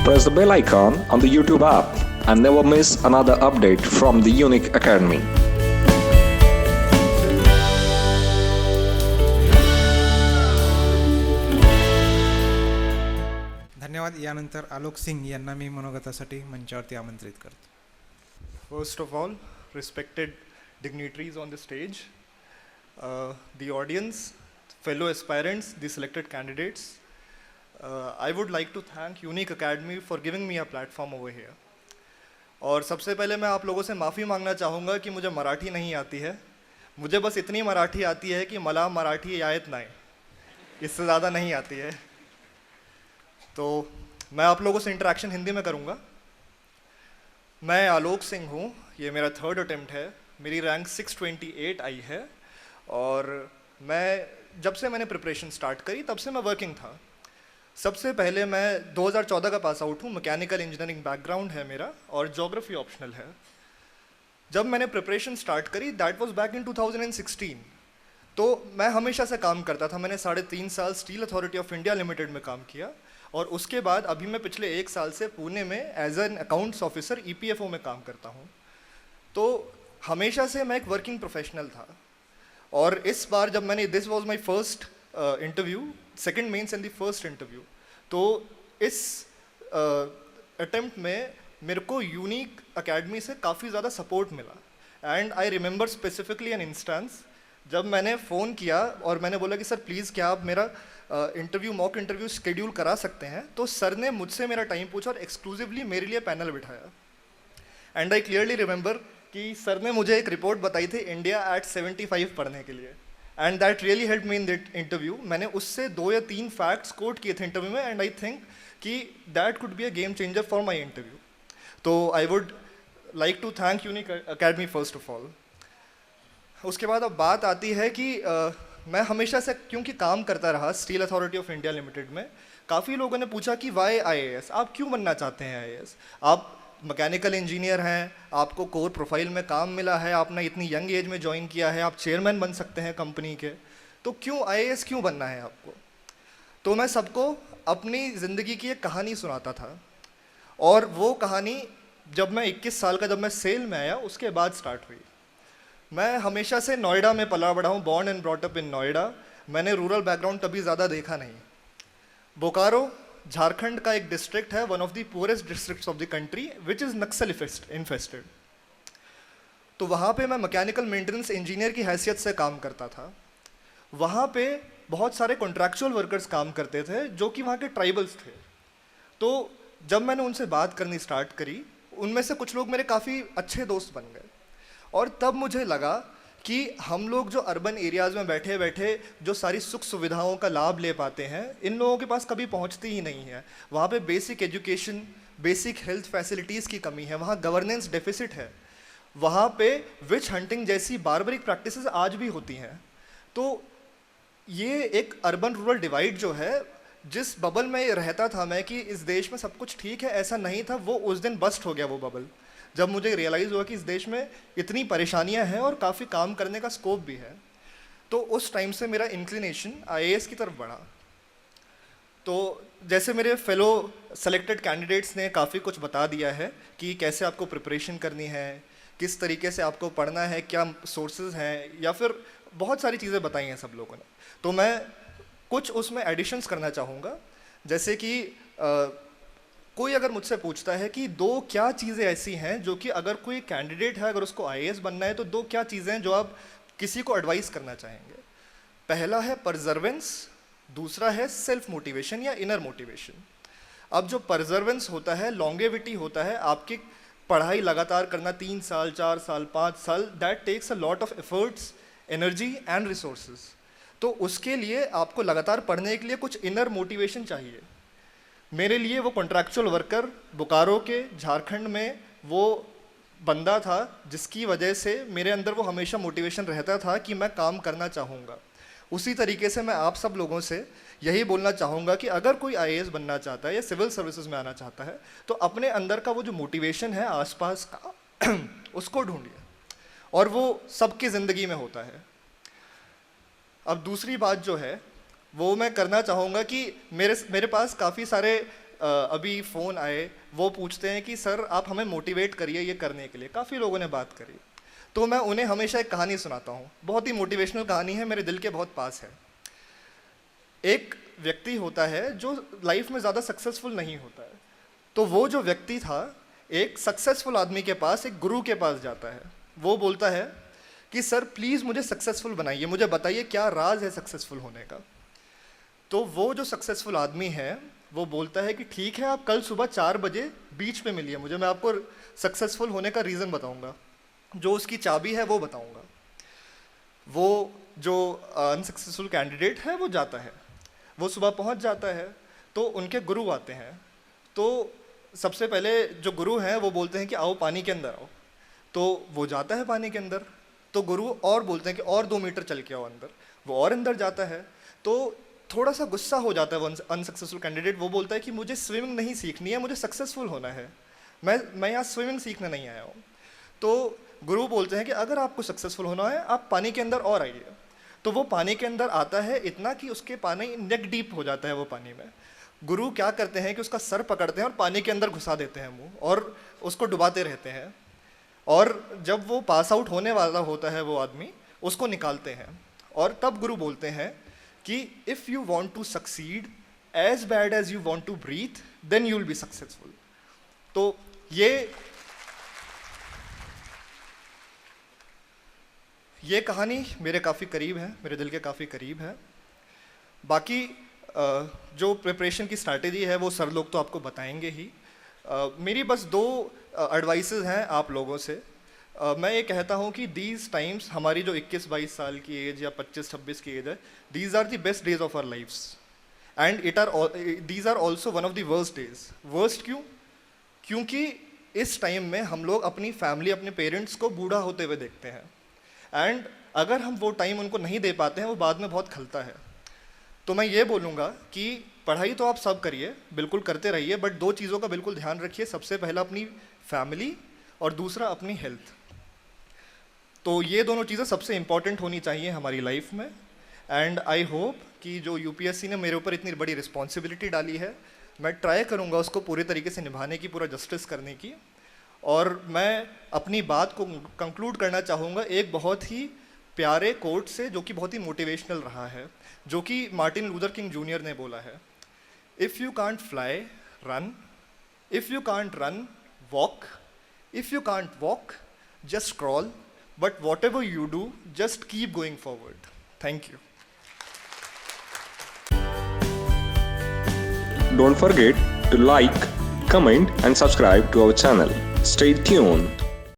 Press the bell icon on the YouTube app and never miss another update from the Unique Academy. धन्यवाद. यानंतर आलोक सिंग यांना मी मनोगतासाठी मंचावरती आमंत्रित करतो. First of all, respected dignitaries on the stage, the audience, fellow aspirants, the selected candidates, I would like to thank Unique Academy for giving me a platform over here. और सबसे पहले मैं आप लोगों से माफ़ी मांगना चाहूँगा कि मुझे मराठी नहीं आती है. मुझे बस इतनी मराठी आती है कि मला मराठी यायत नाही, इससे ज़्यादा नहीं आती है. तो मैं आप लोगों से इंटरेक्शन हिंदी में करूँगा. मैं आलोक सिंह हूँ, ये मेरा थर्ड अटेम्प्ट है. मेरी रैंक 628 आई है और जब से मैंने प्रिपरेशन स्टार्ट करी तब से मैं वर्किंग था. सबसे पहले मैं 2014 का पास आउट हूँ. मैकेनिकल इंजीनियरिंग बैकग्राउंड है मेरा और ज्योग्राफी ऑप्शनल है. जब मैंने प्रिपरेशन स्टार्ट करी दैट वाज बैक इन 2016. तो मैं हमेशा से काम करता था. मैंने 3.5 साल steel authority of India limited में काम किया और उसके बाद अभी मैं पिछले 1 साल से पुणे में as an accounts officer EPFO में काम करता हूँ. तो हमेशा से मैं एक वर्किंग प्रोफेशनल था और इस बार जब मैंने this was my first interview, second mains and the first interview, तो इस अटेम्प्ट में मेरे को यूनिक एकेडमी से काफ़ी ज़्यादा सपोर्ट मिला. And I remember specifically an instance जब मैंने फ़ोन किया और मैंने बोला कि सर प्लीज़ क्या आप मेरा इंटरव्यू मॉक इंटरव्यू शेड्यूल करा सकते हैं. तो सर ने मुझसे मेरा टाइम पूछा और एक्सक्लूसिवली मेरे लिए पैनल बिठाया. एंड आई क्लियरली रिमेंबर कि सर ने मुझे एक रिपोर्ट बताई थी इंडिया एट 75 पढ़ने के लिए. And that really help me in that interview. मैंने उससे 2 या 3 फैक्ट्स कोट किए थे इंटरव्यू में एंड आई थिंक कि that could be a game changer for my interview. तो I would like to thank Unique Academy first of all. उसके बाद अब बात आती है कि मैं हमेशा से क्योंकि काम करता रहा steel authority of India limited में. काफ़ी लोगों ने पूछा कि वाई IAS, आप क्यों बनना चाहते हैं IAS? आप मैकेनिकल इंजीनियर हैं, आपको कोर प्रोफाइल में काम मिला है, आपने इतनी यंग एज में ज्वाइन किया है, आप चेयरमैन बन सकते हैं कंपनी के, तो क्यों IAS क्यों बनना है आपको? तो मैं सबको अपनी ज़िंदगी की एक कहानी सुनाता था और वो कहानी जब मैं 21 साल का जब मैं सेल में आया उसके बाद स्टार्ट हुई. मैं हमेशा से नोएडा में पला बड़ा हूँ, born and brought up in Noida. मैंने रूरल बैकग्राउंड कभी ज़्यादा देखा नहीं. बोकारो झारखंड का एक डिस्ट्रिक्ट है, one of the poorest districts of the country which is Naxal infested. तो वहाँ पे मैं मैकेनिकल मेंटेनेंस इंजीनियर की हैसियत से काम करता था. वहाँ पे बहुत सारे कॉन्ट्रैक्चुअल वर्कर्स काम करते थे जो कि वहाँ के ट्राइबल्स थे. तो जब मैंने उनसे बात करनी स्टार्ट करी उनमें से कुछ लोग मेरे काफ़ी अच्छे दोस्त बन गए. और तब मुझे लगा कि हम लोग जो अर्बन एरियाज़ में बैठे बैठे जो सारी सुख सुविधाओं का लाभ ले पाते हैं, इन लोगों के पास कभी पहुंचती ही नहीं है. वहाँ पे basic education, basic health facilities की कमी है, वहाँ गवर्नेंस डेफिसिट है, वहाँ पे विच हंटिंग जैसी बारबरिक प्रैक्टिसेस आज भी होती हैं. तो ये एक अर्बन रूरल डिवाइड जो है, जिस बबल में रहता था मैं कि इस देश में सब कुछ ठीक है, ऐसा नहीं था, वो उस दिन बस्ट हो गया वो बबल, जब मुझे रियलाइज़ हुआ कि इस देश में इतनी परेशानियां हैं और काफ़ी काम करने का स्कोप भी है. तो उस टाइम से मेरा इंक्लिनेशन IAS की तरफ बढ़ा. तो जैसे मेरे फेलो सेलेक्टेड कैंडिडेट्स ने काफ़ी कुछ बता दिया है कि कैसे आपको प्रिपरेशन करनी है, किस तरीके से आपको पढ़ना है, क्या सोर्सेज हैं, या फिर बहुत सारी चीज़ें बताई हैं सब लोगों ने. तो मैं कुछ उसमें एडिशंस करना चाहूँगा. जैसे कि कोई अगर मुझसे पूछता है कि 2 क्या चीज़ें ऐसी हैं जो कि अगर कोई कैंडिडेट है, अगर उसको IAS बनना है, तो 2 क्या चीज़ें हैं जो आप किसी को एडवाइस करना चाहेंगे? पहला है परजर्वेंस, दूसरा है सेल्फ मोटिवेशन या इनर मोटिवेशन. अब जो परजर्वेंस होता है, लॉन्गेविटी होता है, आपकी पढ़ाई लगातार करना 3 साल 4 साल 5 साल, that takes a lot of efforts, energy and resources. तो उसके लिए आपको लगातार पढ़ने के लिए कुछ इनर मोटिवेशन चाहिए. मेरे लिए वो कॉन्ट्रैक्चुअल वर्कर बोकारो के झारखंड में वो बंदा था जिसकी वजह से मेरे अंदर वो हमेशा मोटिवेशन रहता था कि मैं काम करना चाहूँगा. उसी तरीके से मैं आप सब लोगों से यही बोलना चाहूँगा कि अगर कोई IAS बनना चाहता है या सिविल सर्विसेज में आना चाहता है तो अपने अंदर का वो जो मोटिवेशन है आसपास का उसको ढूंढिए, और वो सबकी ज़िंदगी में होता है. अब दूसरी बात जो है वो मैं करना चाहूँगा कि मेरे पास काफ़ी सारे अभी फ़ोन आए, वो पूछते हैं कि सर आप हमें मोटिवेट करिए ये करने के लिए। काफ़ी लोगों ने बात करी, तो मैं उन्हें हमेशा एक कहानी सुनाता हूँ। बहुत ही मोटिवेशनल कहानी है, मेरे दिल के बहुत पास है। एक व्यक्ति होता है जो लाइफ में ज़्यादा सक्सेसफुल नहीं होता है, तो वो जो व्यक्ति था एक सक्सेसफुल आदमी के पास, एक गुरु के पास जाता है। वो बोलता है कि सर प्लीज़ मुझे सक्सेसफुल बनाइए, मुझे बताइए क्या राज है सक्सेसफुल होने का। तो वो जो सक्सेसफुल आदमी है वो बोलता है कि ठीक है, आप कल सुबह 4 बजे बीच पे मिलिए मुझे, मैं आपको सक्सेसफुल होने का रीज़न बताऊंगा, जो उसकी चाबी है वो बताऊंगा। वो जो अनसक्सेसफुल कैंडिडेट है वो जाता है, वो सुबह पहुंच जाता है, तो उनके गुरु आते हैं। तो सबसे पहले जो गुरु हैं वो बोलते हैं कि आओ पानी के अंदर आओ, तो वो जाता है पानी के अंदर। तो गुरु और बोलते हैं कि और 2 मीटर चल के आओ अंदर, वो और अंदर जाता है। तो थोड़ा सा गुस्सा हो जाता है वो अनसक्सेसफुल कैंडिडेट, वो बोलता है कि मुझे स्विमिंग नहीं सीखनी है, मुझे सक्सेसफुल होना है, मैं यहाँ स्विमिंग सीखने नहीं आया हूँ। तो गुरु बोलते हैं कि अगर आपको सक्सेसफुल होना है आप पानी के अंदर और आइए। तो वो पानी के अंदर आता है, इतना कि उसके पानी नेक डीप हो जाता है वो पानी में। गुरु क्या करते हैं कि उसका सर पकड़ते हैं और पानी के अंदर घुसा देते हैं मुँह, और उसको डुबाते रहते हैं। और जब वो पास आउट होने वाला होता है वो आदमी, उसको निकालते हैं। और तब गुरु बोलते हैं कि if you want to succeed as bad as you want to breathe then you will be successful. तो ये कहानी मेरे काफ़ी करीब है, मेरे दिल के काफ़ी करीब है। बाकी जो प्रिपरेशन की स्ट्रैटेजी है वो सर लोग तो आपको बताएंगे ही। मेरी बस 2 एडवाइसेस हैं आप लोगों से। मैं ये कहता हूँ कि दीज टाइम्स, हमारी जो 21-22 साल की एज या 25-26 की एज है, these are the best days of our lifes and these are also one of the worst days. Worst क्यों? क्योंकि इस टाइम में हम लोग अपनी फैमिली, अपने पेरेंट्स को बूढ़ा होते हुए देखते हैं, एंड अगर हम वो टाइम उनको नहीं दे पाते हैं वो बाद में बहुत खलता है। तो मैं ये बोलूँगा कि पढ़ाई तो आप सब करिए, बिल्कुल करते रहिए, बट 2 चीज़ों का बिल्कुल ध्यान रखिए। सबसे पहला अपनी फैमिली और दूसरा अपनी हेल्थ। तो ये दोनों चीज़ें सबसे इम्पॉर्टेंट होनी चाहिए हमारी लाइफ में। एंड आई होप कि जो यूपीएससी ने मेरे ऊपर इतनी बड़ी रिस्पॉन्सिबिलिटी डाली है, मैं ट्राई करूँगा उसको पूरे तरीके से निभाने की, पूरा जस्टिस करने की। और मैं अपनी बात को कंक्लूड करना चाहूँगा एक बहुत ही प्यारे कोट से, जो कि बहुत ही मोटिवेशनल रहा है, जो कि मार्टिन लूथर किंग जूनियर ने बोला है। If you can't fly run, if you can't run walk, if you can't walk just crawl, but whatever you do, just keep going forward. Thank you. Don't forget to like, comment and subscribe to our channel. Stay tuned.